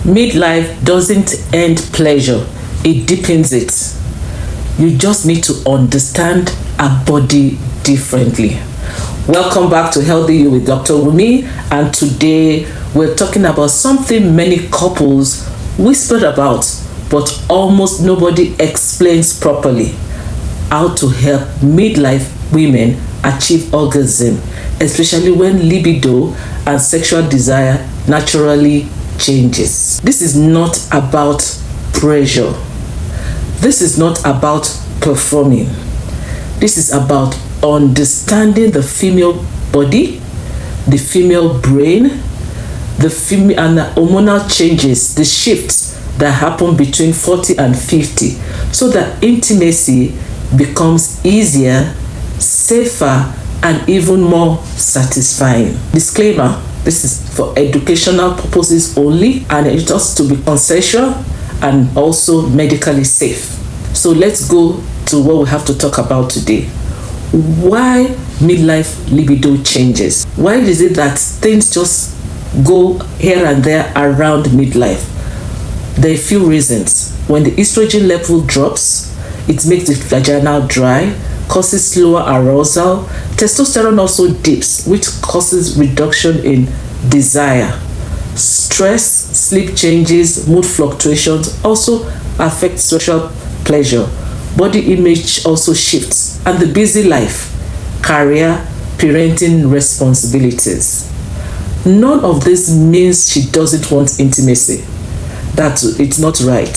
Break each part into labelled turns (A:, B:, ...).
A: Midlife doesn't end pleasure, it deepens it. You just need to understand a body differently. Welcome back to Healthy You with Dr. Wumi, and today we're talking about something many couples whisper about, but almost nobody explains properly. How to help midlife women achieve orgasm, especially when libido and sexual desire naturally changes. This is not about pressure. This is not about performing. This is about understanding the female body, the female brain, the female and the hormonal changes, the shifts that happen between 40 and 50, so that intimacy becomes easier, safer, and even more satisfying. Disclaimer: this is for educational purposes only, and it has to be consensual and also medically safe. So let's go to what we have to talk about today. Why midlife libido changes? Why is it that things just go here and there around midlife? There are a few reasons. When the estrogen level drops, it makes the vagina dry, causes slower arousal. Testosterone also dips, which causes reduction in desire. Stress, sleep changes, mood fluctuations also affect sexual pleasure. Body image also shifts, and the busy life, career, parenting responsibilities. None of this means she doesn't want intimacy. It's not right.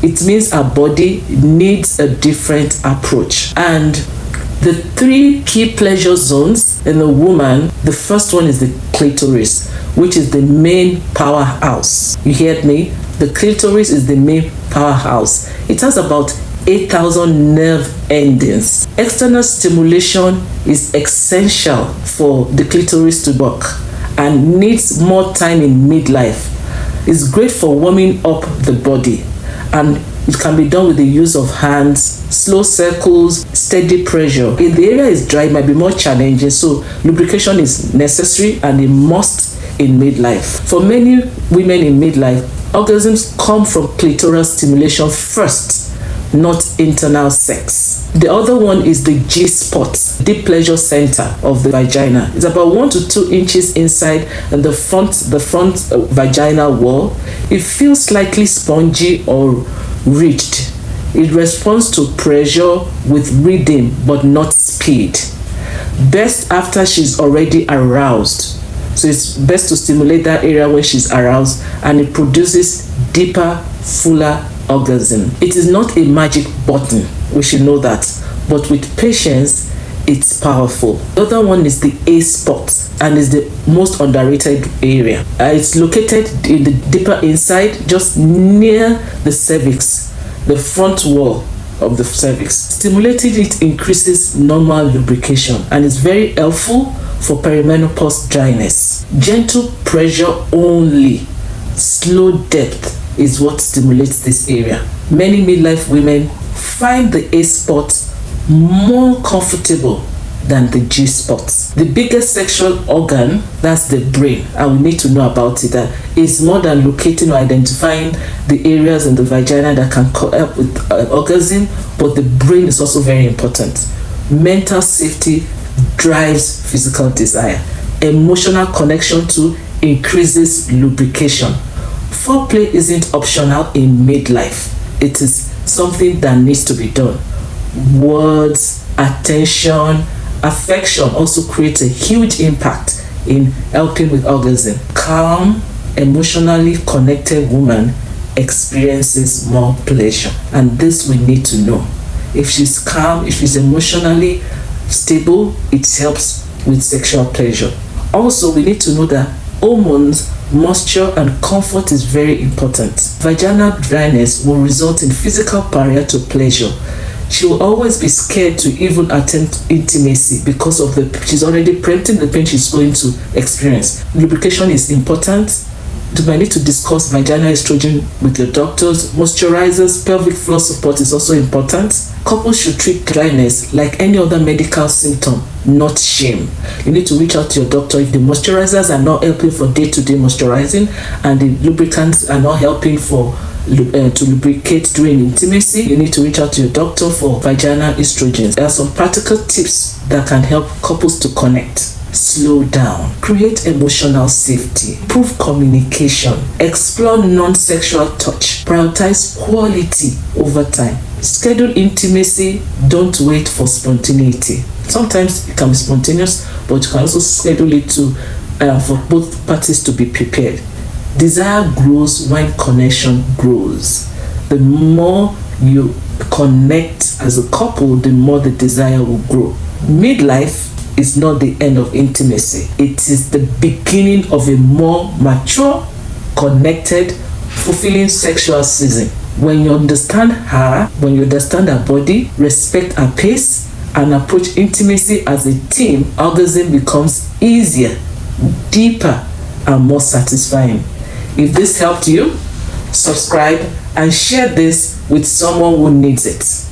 A: It means our body needs a different approach. And the three key pleasure zones in a woman, the first one is the clitoris, which is the main powerhouse. You heard me? The clitoris is the main powerhouse. It has about 8,000 nerve endings. External stimulation is essential for the clitoris to work and needs more time in midlife. It's great for warming up the body, and it can be done with the use of hands, slow circles, steady pressure. If the area is dry, it might be more challenging, so lubrication is necessary and a must in midlife. For many women in midlife, orgasms come from clitoral stimulation first, not internal sex. The other one is the G-spot, deep pleasure center of the vagina. It's about 1 to 2 inches inside and the front vaginal wall. It feels slightly spongy or ridged. It responds to pressure with rhythm but not speed. Best after she's already aroused. So it's best to stimulate that area when she's aroused, and it produces deeper, fuller orgasm. It is not a magic button, we should know that, but with patience, it's powerful. The other one is the A spot, and is the most underrated area. It's located in the deeper inside, just near the cervix, the front wall of the cervix. Stimulating it increases normal lubrication and is very helpful for perimenopause dryness. Gentle pressure only, slow depth is what stimulates this area. Many midlife women find the A spot more comfortable than the G spot. The biggest sexual organ, that's the brain, and we need to know about it. That is more than locating or identifying the areas in the vagina that can help with orgasm, but the brain is also very important. Mental safety drives physical desire. Emotional connection too increases lubrication. Foreplay isn't optional in midlife. It is something that needs to be done. Words, attention, affection also creates a huge impact in helping with orgasm. Calm, emotionally connected woman experiences more pleasure, and this we need to know. If she's calm, if she's emotionally stable, it helps with sexual pleasure. Also, we need to know that hormones, moisture, and comfort is very important. Vaginal dryness will result in physical barrier to pleasure. She will always be scared to even attempt intimacy because of she's already preempting the pain she's going to experience. Lubrication is important. You might need to discuss vaginal estrogen with your doctors. Moisturizers, pelvic floor support is also important. Couples should treat dryness like any other medical symptom, not shame. You need to reach out to your doctor if the moisturizers are not helping for day-to-day moisturizing and the lubricants are not helping for to lubricate during intimacy. You need to reach out to your doctor for vaginal estrogens. There are some practical tips that can help couples to connect. Slow down, create emotional safety, improve communication, explore non-sexual touch, prioritize quality over time, schedule intimacy, don't wait for spontaneity. Sometimes it can be spontaneous, but you can also schedule it to for both parties to be prepared. Desire grows when connection grows. The more you connect as a couple, the more the desire will grow. Midlife is not the end of intimacy. It is the beginning of a more mature, connected, fulfilling sexual season. When you understand her, when you understand her body, respect her pace, and approach intimacy as a team, orgasm becomes easier, deeper, and more satisfying. If this helped you, subscribe and share this with someone who needs it.